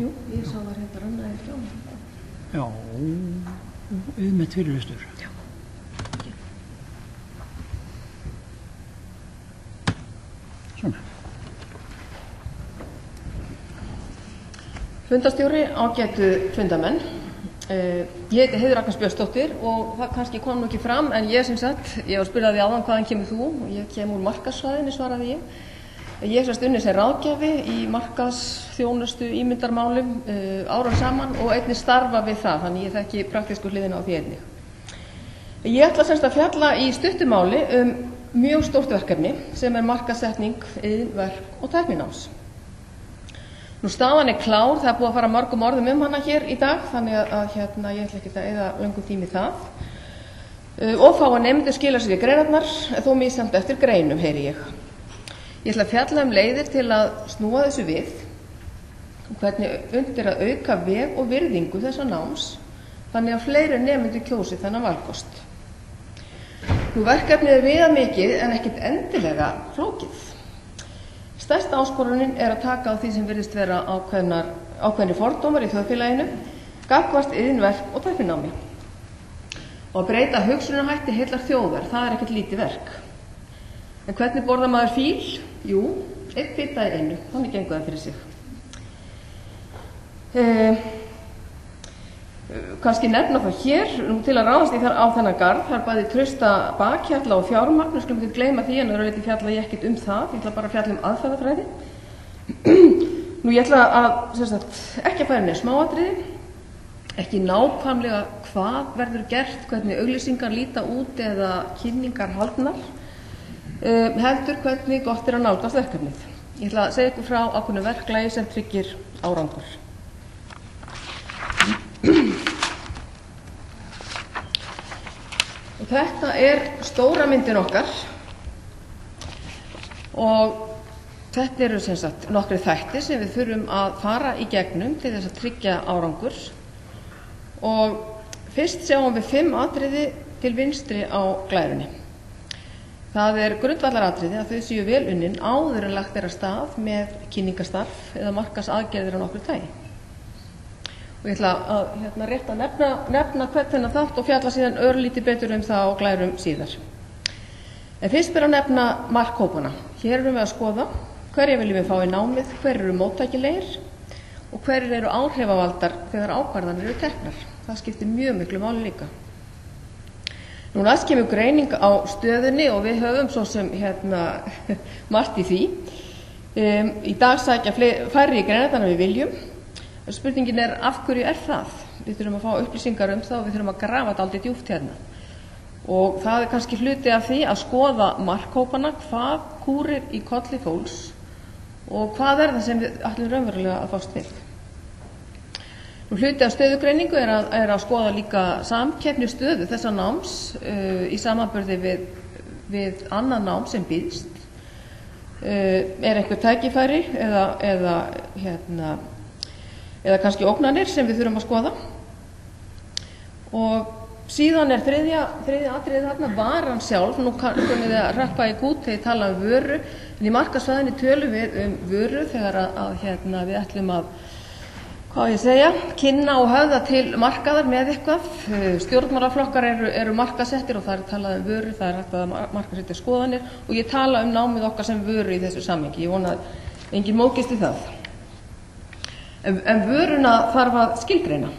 Jú, ég sá það reyndar annað eftir á. Já, auðmett fyrirlestur. Já. Svona. Fundastjóri, ágætu fundamenn. Ég heiti Heiður Agnes Björnsdóttir og það kannski kom nú ekki fram, en ég sem sagt, ég var að spyrja því áðan hvaðan kemur þú og ég kem úr markaðssvæðinu, svaraði ég. Ég hef sérst unnið sem ráðgjafi í markaðsþjónustu ímyndarmálum árum saman og einnig starfa við það, þannig ég þekki praktísku hliðina á því einnig. Ég ætla semst að fjalla í stuttumáli mjög stórt verkefni sem markaðssetning, iðnverk og tæknináms. Nú staðan klár, það búið að fara mörgum orðum hana hér í dag, þannig að ég ætla ekki að eyða löngum tími í það. Og fá að nemendur skila sér í greinarnar, þó misjafnt eftir greinum, heyri ég. Ég ætla að fjalla leiðir til að snúa þessu við, hvernig unnt að auka veg og virðingu þessa náms, þannig að fleiri nemendur kjósi þennan valkost. Nú verkefnið viðamikið en ekkert endilega flókið. Stærsta áskorunin að taka á því sem virðist vera ákveðnir fordómar í þjóðfélaginu, gagnvart iðnverk og tækninámi. Og að breyta hugsunarhætti heillar þjóðar, það ekkert lítið verk. En hvernig borðar maður fíl? Jú, einn bita í einu, þannig gengur það fyrir sig. Kannski nefna það hér, til að ráðast á þennan garð, það bæði trausta bakhjalla og fjármagn, við skulum ekki gleyma því, en öðru leyti fjalla ég ekkert það, ég ætla bara að fjalla aðferðafræði. Nú ég ætla að, ekki að færa neð smáatriði, ekki nákvæmlega hvað verður gert, hvernig auglýsingar líta út eða kynningar haldnar, heldur hvernig gott að nálgast verkefnið. Ég ætla að segja ykkur frá ákveðnu verklagi sem tryggir árangur. Og þetta stóra myndin okkar og þetta eru sem sagt nokkrir þættir sem við þurfum að fara í gegnum til þess að tryggja árangur. Og fyrst sjáum við 5 atriði til vinstri á glærunni. Það grundvallaratriði að þau séu vel unnin áður en lagt af stað með kynningastarf eða markaðsaðgerðir af nokkru tagi. Og ég ætla að rétt að nefna hvern þennan þátt og fjalla síðan örlítið betur það á glærum síðar. En fyrst ber að nefna markhópana. Hér erum við að skoða hverja viljum við fá í námið, hverjir eru móttækilegir og hverjir eru áhrifavaldar þegar ákvarðanir eru teknar. Það skiptir mjög miklu máli líka. Nú næst kemur greining á stöðunni og við höfum svo sem margt í því. Í dag sækja færri í greinarnar en við viljum. Spurningin af hverju það? Við þurfum að fá upplýsingar það og við þurfum að grafa dálítið djúpt hérna. Og það kannski hluti af því að skoða markhópana, hvað kúrir í kolli fólks og hvað það sem við ætlum raunverulega að fást við. Nú hluti af stöðugreiningu að skoða líka samkeppnisstöðu þessa náms í samanburði við annað nám sem býðst. Einhver tækifæri eða kannski ógnanir sem við þurfum að skoða. Og síðan þriðja atriðið þarna varan sjálf. Nú kannum við að rappa í kút þegar ég tala vöru, en í markaðssvæðinu tölum við vöru þegar við ætlum að, kynna og höfða til markaðar með eitthvað. Stjórnmálaflokkar eru markaðsettir og það talað vöru, það hægt að markaðsetja skoðanir og ég tala námið okkar sem vöru í þessu samhengi. Ég vona að enginn móðgist í það. En vöruna þarf að skilgreina.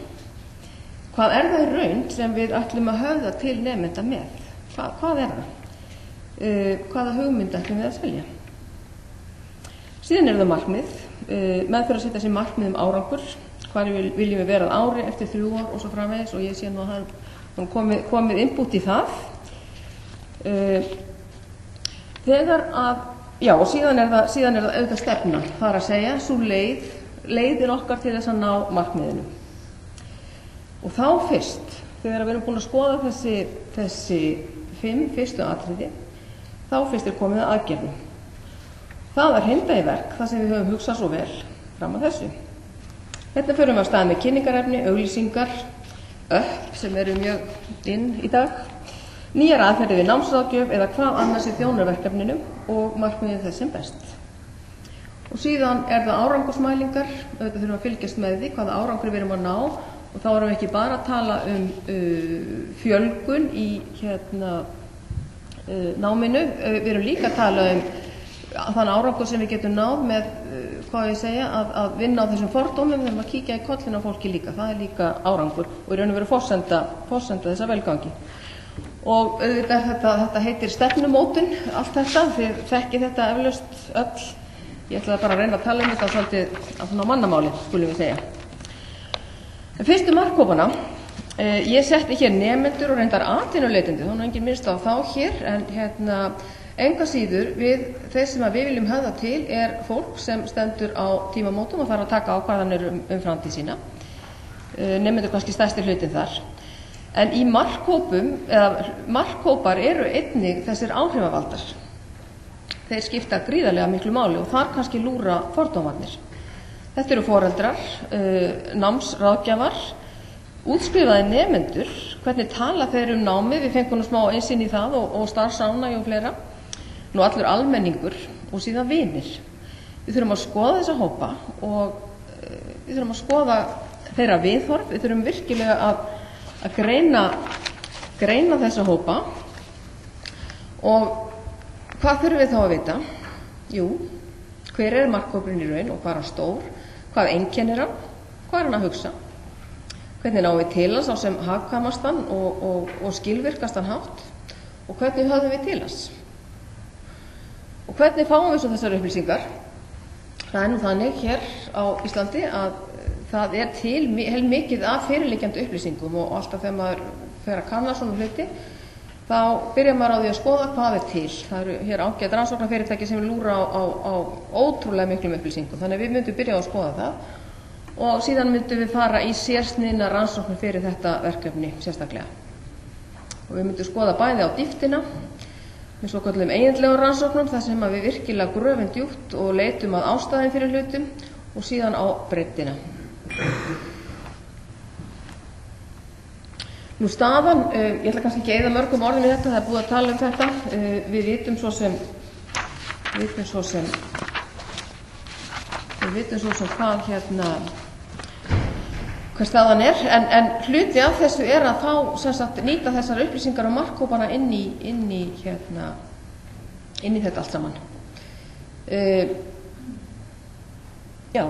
Hvað það í raun sem við ætlum að höfða til nemenda með? Hvað það? Hvaða hugmynd ætlum við að selja? Síðan það markmið. Með fyrir að setja sér markmið árangur. Hvar viljum við vera ári eftir 3 ár og svo framvegis og ég sé nú að það komið input í það. Og síðan það auðvitað stefna. Það að segja, svo leiðir okkar til þess að ná markmiðinu. Og þá fyrst, þegar við erum búin að skoða þessi 5 fyrstu atriði, þá fyrst komið að aðgerðum. Það hrinda í verk, það sem við höfum hugsað svo vel fram að þessu. Þetta förum við af stað með kynningarefni, auglýsingar, sem eru mjög inn í dag, nýjar aðferðir við námsráðgjöf eða hvað annars í þjónarverkefninu og markmiðið þess sem best. Og síðan það árangursmælingar, auðvitað þurfum að fylgjast með því hvaða árangri við erum að ná, og þá erum við ekki bara að tala fjölgun í náminu, við erum líka að tala þann árangur sem við getum náð með, að vinna á þessum fordómum, við þurfum að kíkja í kollin á fólki líka, það líka árangur og í raun og veru forsenda þessa velgangi. Og auðvitað þetta heitir stefnumótun, allt þetta, þið þekkið þetta eflaust öll, ég ætla bara að reyna að tala þetta svolítið á svona mannamáli, skulum við segja. En fyrstu markhópana, ég setti hér nemendur og reyndar atvinnuleitendur, þá engin minnst á þá hér, en enga síður þeir sem við viljum höfða til fólk sem stendur á tímamótum og þarf að taka ákvarðanir framtíð sína. Nemendur kannski stærsti hlutin þar. En í markhópar eru einnig þessir áhrifavaldar. Þeir skipta gríðarlega miklu máli og þar kannski lúra fordómarnir. Þetta eru foreldrar, námsráðgjafar, útskrifaði nemendur, hvernig tala þeir námið, við fengum smá einsýn í það og starfsánægju og fleira, nú allur almenningur og síðan vinir. Við þurfum að skoða þessa hópa og við þurfum að skoða þeirra viðhorf, við þurfum virkilega að greina þessa hópa. Og hvað þurfum við þá að vita? Jú, hver markhópurinn í raun og hvað hann stór, hvað einkennir hann, hvað hann að hugsa, hvernig náum við til hans á sem hagkvæmastan og skilvirkastan hátt og hvernig höfðum við til hans. Og hvernig fáum við svo þessar upplýsingar? Það nú þannig hér á Íslandi að það til heilmikið af fyrirliggjandi upplýsingum og alltaf þegar maður fer að kanna svona hluti, þá byrjar maður á því að skoða hvað til. Það eru hér ágæt rannsóknarfyrirtæki sem lúra á ótrúlega miklum upplýsingum, þannig að við myndum byrja á að skoða það og síðan myndum við fara í sérsniðna rannsóknir fyrir þetta verkefni sérstaklega. Og við myndum skoða bæði á dýptina, með svokölluðum eiginlegum rannsóknum, þar sem við virkilega gröfum djúpt og leitum að ástæðum fyrir hlutum og síðan á breiddina. Nú staðan, ég ætla kannski ekki að eyða mörgum orðum í þetta, það er búið að tala um þetta, við vitum svo sem hvað staðan en hluti af þessu að fá sem sagt nýta þessar upplýsingar og markhópana inn í þetta allt saman. Já,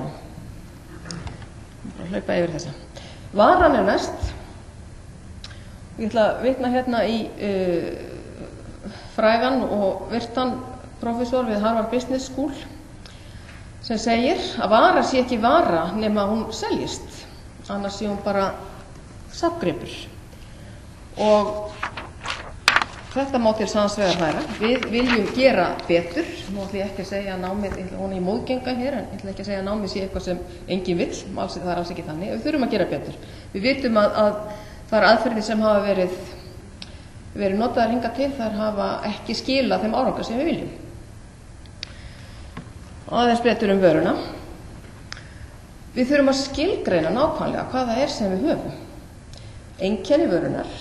bara hlaupa yfir þessa. Varan næst. Ég ætla að vitna í frægan og virtan prófessor við Harvard Business School sem segir að vara sé ekki vara nema hún seljist. Annars sé hún bara safngripur. Og þetta má til sanns vegar færa. Við viljum gera betur. Nú ætla ég ekki að segja að námið, hún í móðgenga hér, en ég ætla ekki að segja að námið sé eitthvað sem enginn vill, það alls ekki þannig. Við þurfum að gera betur. Við vitum að þær aðferðir sem hafa verið notaðar hingað til, þær hafa ekki skilað þeim árangri sem við viljum. Aðeins betur vöruna. Við þurfum að skilgreina nákvæmlega hvað það sem við höfum. Einkenni vörunar.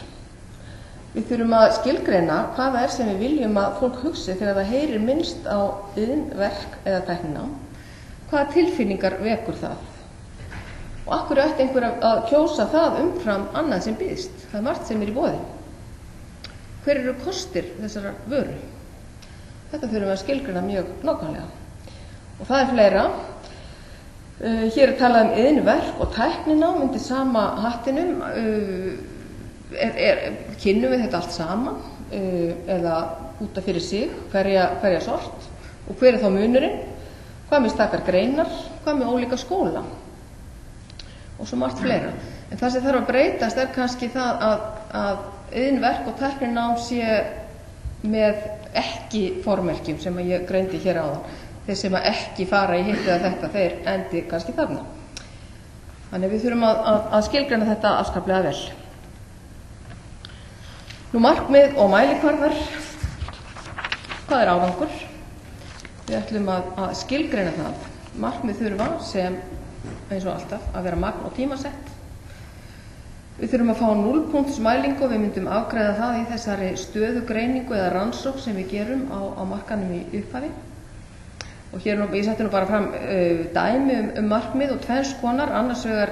Við þurfum að skilgreina hvað það sem við viljum að fólk hugsi þegar það heyrir minnst á iðn, verk eða tækninám. Hvaða tilfinningar vekur það? Og af hverju ætti einhver að kjósa það umfram annað sem býðst? Það margt sem í boði. Hver eru kostir þessara vöru? Þetta þurfum við að skilgreina mjög nákvæmlega. Og það fleira. Hér talað iðnverk og tækninám undir sama hattinum. Kynnum við þetta allt saman eða út af fyrir sig, hverja sort og hver þá munurinn, hvað með stakar greinar, hvað með ólíka skóla og svo margt fleira. En það sem þarf að breytast kannski það að iðnverk og tækninám sé með ekki formerkjum sem ég greindi hér áðan. Þeir sem ekki fara í hitt eða þetta, þeir endi kannski þarna. Þannig við þurfum að skilgreina þetta afskaplega vel. Nú markmið og mælikvarðar. Hvað árangur? Við ætlum að skilgreina það. Markmið þurfa sem, eins og alltaf, að vera magn og tímasett. Við þurfum að fá 0-punktsmælingu og við myndum afgreiða það í þessari stöðugreiningu eða rannsókn sem við gerum á markanum í upphafi. Og hér ég setti bara fram dæmi markmið og tvenns konar, annars vegar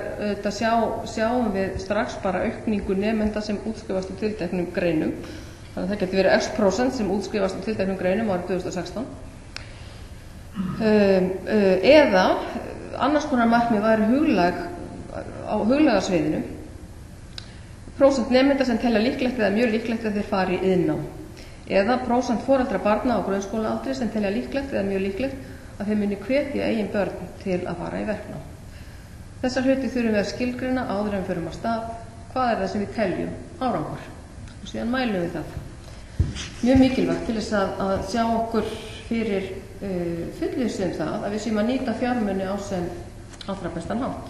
sjáum við strax bara aukningu nemenda sem útskrifast úr tilteknum greinum. Þannig að það getur verið x% sem útskrifast úr tilteknum greinum árið 2016. Eða annars konar markmið væri á huglægarsviðinu. Prósent nemenda sem telja líklegt eða mjög líklegt að þeir fari í iðnnám. Eða prósent foreldra barna á grunnskólaaldri sem telja líklegt eða mjög líklegt að þeir muni hvetja eigin börn til að fara í verknám. Þessar hluti þurfum við að skilgreina áður en við förum af stað. Hvað það sem við teljum árangur? Og síðan mælum við það. Mjög mikilvægt til þess að sjá okkur fyrir fullvissu það að við séum að nýta fjármuni á sem allra bestan hátt.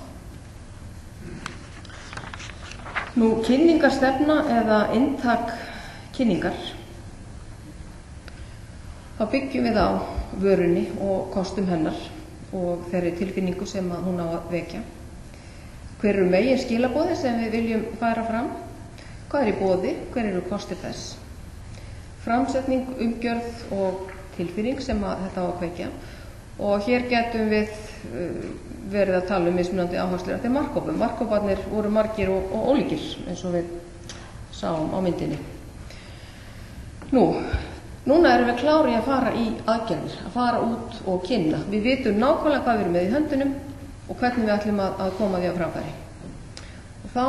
Kynningarstefna eða inntak kynningar. Þá byggjum við á vörunni og kostum hennar og þeirri tilfinningu sem hún á að vekja. Hver eru megin skilaboði sem við viljum færa fram? Hvað í boði? Hver eru kostir þess? Framsetning, umgjörð og tilfinning sem þetta á að kveikja. Og hér getum við verið að tala mismunandi áherslur eftir markhópum. Markhóparnir voru margir og ólíkir eins og við sáum á myndinni. Núna erum við klári að fara í aðgerðir, að fara út og kynna. Við vitum nákvæmlega hvað við erum með í höndunum og hvernig við ætlum að koma því á framfæri. Og þá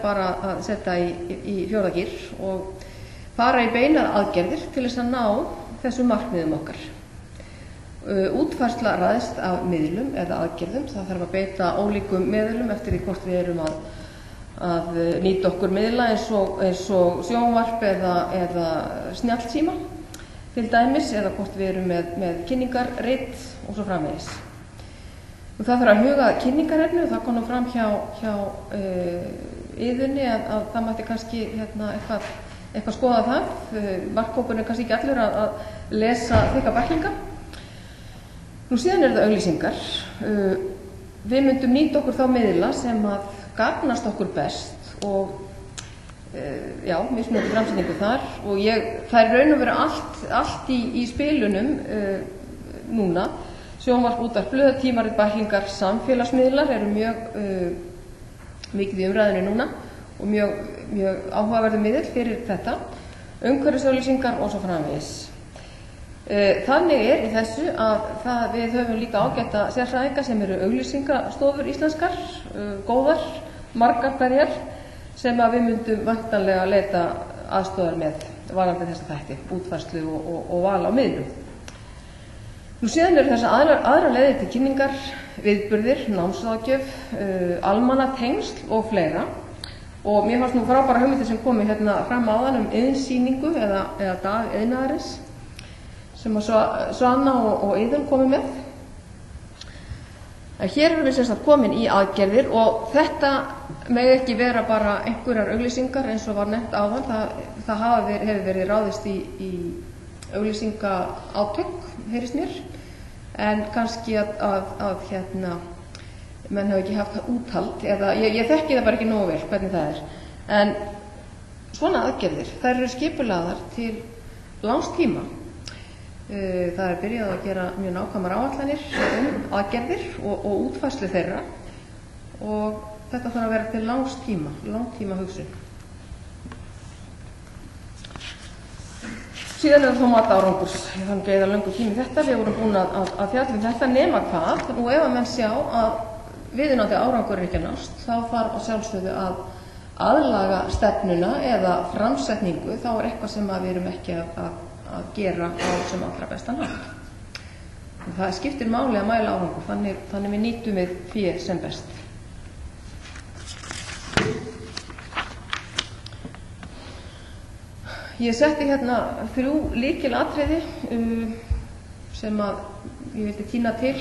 bara að setja í fjórða gír og fara í beinar aðgerðir til þess að ná þessum markmiðum okkar. Útfærsla ræðst af miðlum eða aðgerðum. Það þarf að beita ólíkum miðlum eftir því hvort við erum að nýta okkur miðla eins og sjónvarp eða snjallsíma til dæmis, eða hvort við erum með kynningarrit og svo framvegis. Og það þarf að huga kynningarefni og það kom nú fram hjá Iðunni að það mætti kannski eitthvað skoða það. Markhópurinn er kannski ekki allur að lesa þykka bæklinga. Síðan það auglýsingar. Við myndum nýta okkur þá miðla sem að gagnast okkur best og mismunandi framsetningu þar og það raun og vera allt í spilunum núna. Sjónvarp, útvarp, blöð, tímarit, bæklingar, samfélagsmiðlar eru mjög mikið í umræðinu núna og mjög áhugaverður miðill fyrir þetta. Umhverfisauglýsingar og svo framvegis. Þannig í þessu að við höfum líka ágæta sérfræðinga sem eru auglýsingastofur íslenskar, góðar, margar hverjar, sem að við myndum væntanlega leita aðstoðar með varðandi þessa þætti, útfærslu og val á miðlum. Síðan eru þessar aðrar leiðir til kynningar, viðburðir, námsráðgjöf, almannatengsl og fleira. Og mér fannst nú frábæra hugmyndir sem komu fram áðan iðnsýningu eða dag iðnaðarins sem að Svanna og Iðunn komu með. Hér erum við sem sagt komin í aðgerðir og þetta megi ekki vera bara einhverjar auglýsingar eins og var nefnt áðan. Það hefur verið ráðist í auglýsingaátök, heyrist mér, en kannski að menn hafa ekki haft úthald eða ég þekki það bara ekki nógu vel hvernig það er. En svona aðgerðir, þær eru skipulagðar til langs tíma. Það er byrjað að gera mjög nákvæmar áætlanir aðgerðir og útfærslu þeirra og þetta þarf að vera til langtíma hugsun. Síðan það þó mat árangurs. Ég fann greiða löngu tími þetta. Við vorum búin að fjalla þetta nema hvað. Og ef að menn sjá að viðunandi árangur ekki að nást, þá þarf að sjálfsögðu að aðlaga stefnuna eða framsetningu. Þá er eitthvað sem við erum ekki að gera á sem allra bestan hátt. Það skiptir máli að mæla árangur, þannig við nýtum við fé sem best. Ég setti 3 lykilatriði sem að ég vildi tína til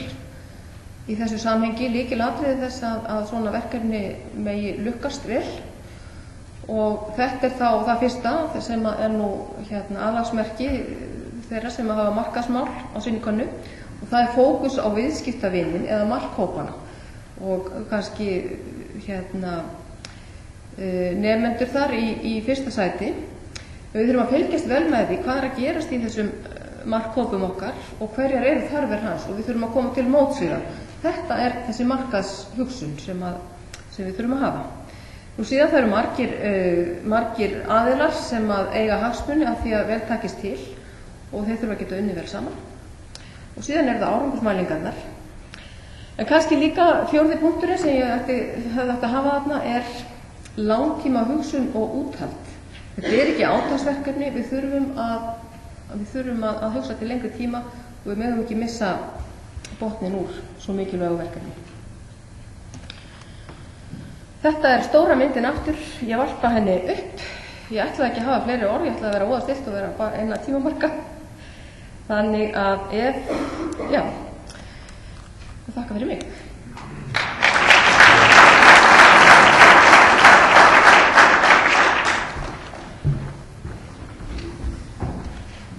í þessu samhengi. Lykilatriði þess að svona verkefni megi lukkast vel. Og þetta er þá það fyrsta sem er nú aðlagsmerki þeirra sem hafa markaðsmál á sinni könnu og það er fókus á viðskiptavinin eða markhópana og kannski nemendur þar í fyrsta sæti. Við þurfum að fylgjast vel með því hvað er að gerast í þessum markhópum okkar og hverjar eru þarfir hans og við þurfum að koma til móts við það. Þetta er þessi markaðshugsun sem við þurfum að hafa. Nú síðan það eru margir aðilar sem að eiga hagsmuni af því að vel takist til og þeir þurfa að geta unnið vel saman. Og síðan það árangursmælingarnar. En kannski líka fjórði punkturinn sem ég hefði átt að hafa þarna er langtíma hugsun og úthald. Þetta er ekki átaksverkefni, við þurfum að hugsa til lengri tíma og við megum ekki missa botnin úr svo mikilvægu verkefni. Þetta er stóra myndin aftur, ég varpa henni upp. Ég ætlaði ekki að hafa fleiri orð, ég ætlaði að vera óðastilt og vera bara eina tímamarka. Þannig að þakka fyrir mig.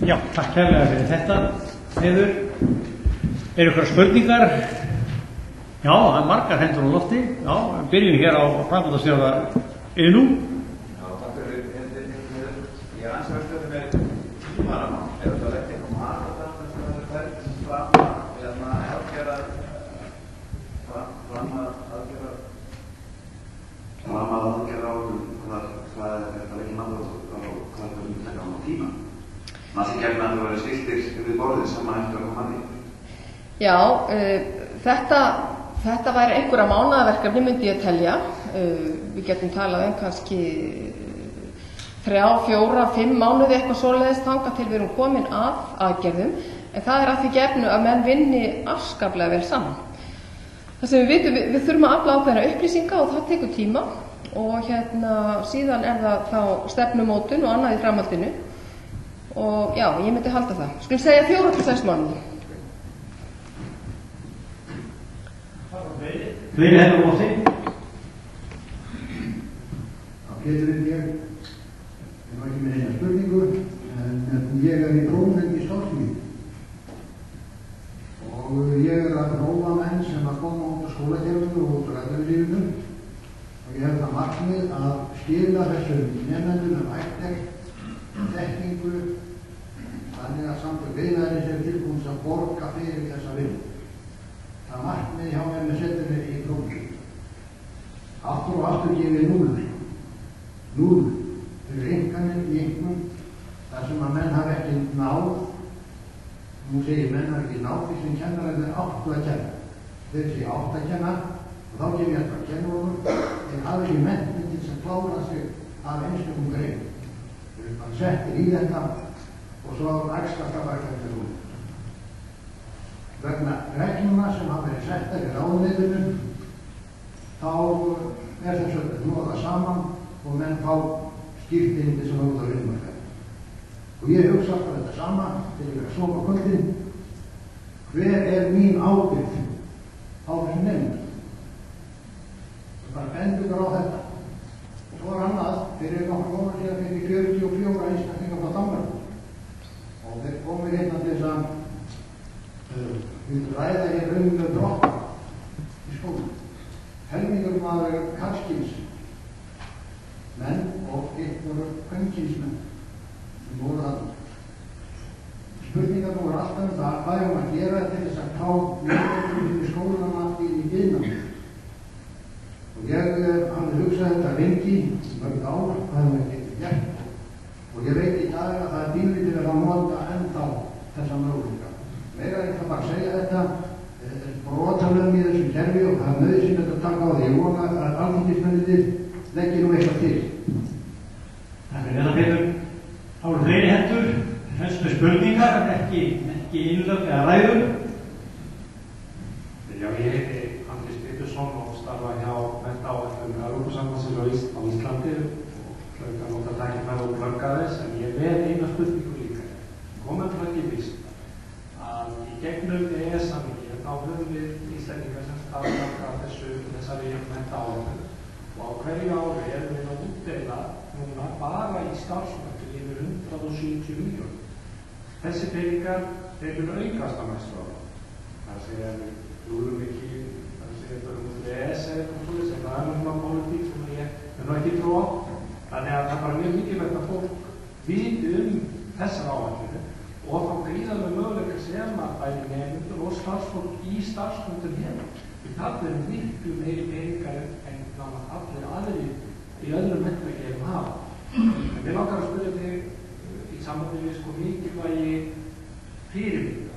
Já, takk kærlega fyrir þetta, Heiður. Eru ykkur spurningar? Já, það er margar hendur á lofti. Já, byrjum hér á framkvæmdastjóra Iðnú. Já, takk fyrir Heiður. Ég er ansvarður stöðu með tímaramá. Þetta legt eitthvað mat á það sem það ferðist fram að aðgera hvað er þetta ekki náttúrulega og hvað er þetta ekki á tíma? Það sé gegn að það verið stiltir við borðið sem að eftir að koma að því. Já, þetta væri einhverja mánaðarverkefni myndi ég telja. Við getum talað kannski 3, 4, 5 mánuði eitthvað svoleiðis þangað til við erum komin að aðgerðum. En það að því gefnu að menn vinni afskaplega vel saman. Það sem við vitum, við þurfum að afla ákveðna upplýsinga og það tekur tíma og síðan það þá stefnumótun og annað í framhaldinu. Og já, ég myndi halda það. Skulum segja 4 til 6 mánuði. Fleiri hendur á lofti. Péturinn, ég var ekki með eina spurningu, en ég í prófnefnd í Stórnsvík. Og ég að prófa menn sem að koma út á skólakerfinu og út á ræðarlífinu. Og ég hef það markmið að skila þessum nemendum ættekt, þekkingu, þannig að samtök iðnaðarins tilbúins að borga fyrir þessa vinnu. Það markmið hjá mér með setjunni í prófnum. Aftur og aftur gefið 0. 0 fyrir einkanir í einhvern þar sem að menn hafa ekki náð. Nú segir menn hafa ekki náð því sem kennarinn 8 að kenna. Þeir segja 8 að kenna og þá gef ég alltaf að kenna honum. Þeir hafa ekki menntun til að klára sig af einstökum grein. Þeir eru bara settir í þetta og svo rækstast að verkefni út. Vegna regluna sem hafa verið settar í ráðuneytinu þá þessu hnoða saman og menn fá skiptinn þess að út á vinnumarkaði. Og ég hugsa alltaf þetta sama til að vera sofa kvöldin. Hver mín ábyrgð á þessu nefnd? Það bara bendur á þetta. Og svo annað, fyrir nokkur ára síðan fyrir 44 einstaklingar frá Danmörku. Og þeir komið hérna til þess að við ræða hér drotta í skólanum. Helmingur maður karlkyns menn og einhverjum kvenkynsmenn sem voru þarna. Spurningarnir voru alltaf það hvað að gera til þess að ká nefnum í skólana í iðnnámi. Og ég hafði hugsað þetta lengi, mörg ár, hvað við getum gert. Og ég veit í dag að það er dýrlítið að nota ennþá þessa möguleika. Meira er það bara að segja þetta, brotalöfum í þessu kerfi og það er nauðsynlegt að taka á því. Ég vona að alþingismennirnir leggja nú eitthvað til. Takk fyrir þetta, Pétur. Þá eru fleiri hendur, helstu spurningar, ekki innlögn eða ræður. Já, ég heiti Andrés Pétursson og starfa hjá Menntaáætlun Evrópusambandsins á Íslandi og hlaut að nota tækifæri og plugga þess, en ég eina spurningu líka. Komum pluggi fyrst að í gegnum EES-samningi þá höfum við Íslendingar sem starfa af þessari Menntaáætlun og á hverju ári erum við að útdeila núna bara í starfsmenntun yfir 170 milljónir. Þessi peningar munu aukast á næstu árum. Það segja við lúðum ekki, það segja bara út EES eða eitthvað svoleiðis, en það núna pólitík sem ég ekki trú á. Þannig að það er bara mjög mikilvægt að fólk viti þessar áætlunir og þá gríðarlega möguleika sem að bæði nemendur og starfsfólk í starfsfundum hefur. Það miklu meiri peningar en allir aðrir í öðrum menntunargeirum hafa. En mér langar að spyrja þig í sambandi við mikilvægi fyrirmynda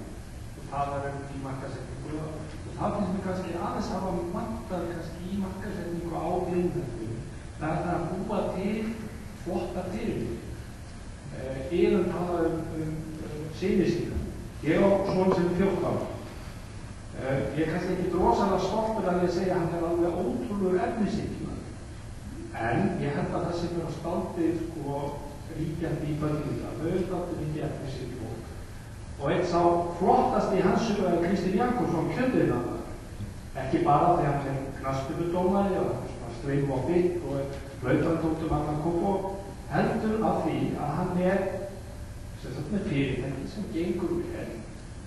og það í markaðssetningu og það finnst mér kannski aðeins hafa vantað kannski í markaðssetningu á innhendu. Það er að búa til flottar fyrirmyndir. Yfir tala syni sína. Ég á son sem 14 ára. Ég er kannski ekki rosalega stoltur að ég segja að hann alveg ótrúlegur efnisíkmaður. En ég held að það sem er á staldið ríkjandi í börnum það. Þau staldið ríkja efnisíkfólk. Og einn sá flottast í hans sögu er Kristinn Jakobsson kjöldinannar. Ekki bara þegar hann er knattspyrnudómari og streym og bygg og flautartóttum annan kópó, heldur af því að hann er með fyrirtæki sem gengur vel.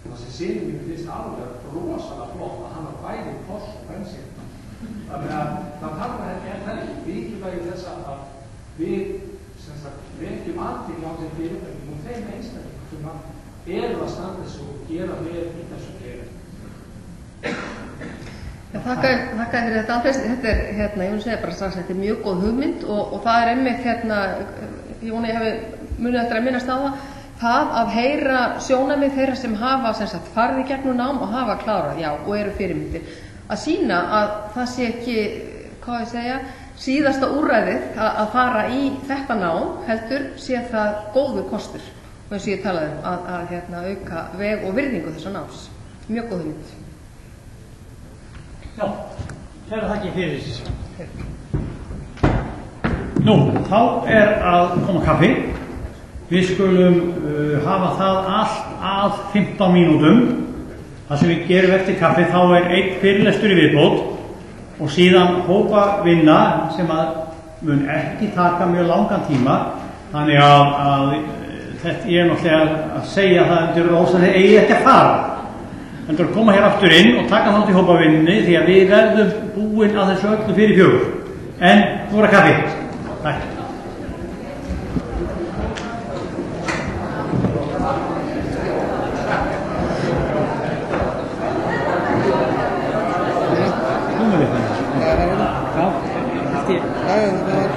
Það sem séðum mér finnst alveg rosalega flott að hann har bæði ploss og bensín. Þannig að það þarf ekki mikilvægi þess að við vekjum athygli á þeim fyrirtækjum og þeim einstaklingum sem eru að standa þessu og gera vel í þessu geira. Þakka fyrir þetta Andrés. Þetta er, ég vil segja bara strax, þetta er mjög góð hugmynd og það er einmitt ég vona ég hefi munið eftir að minnast á það að heyra sjónarmið þeirra sem hafa farið í gegnum nám og hafa klárað, og eru fyrirmyndir, að sýna að það sé ekki, síðasta úrræðið að fara í þetta nám, heldur sé það góður kostur, og eins og ég talaði að auka veg og virðingu þessa náms. Mjög góð hugmynd. Já, kæra þakki fyrir. Nú, þá er að koma kaffi. Við skulum hafa það allt að 15 mínútum. Það sem við gerum eftir kaffi, þá er einn fyrirlestur í viðbót og síðan hópavinna sem mun ekki taka mjög langan tíma. Þannig að þetta er náttúrulega að segja það undir rós að þið eigi ekki að fara. Þannig að koma hér aftur inn og taka þátt í hópavinninni því að við verðum búin að þessu öllu fyrir 4. En nú er að kaffi. Takk. Ja,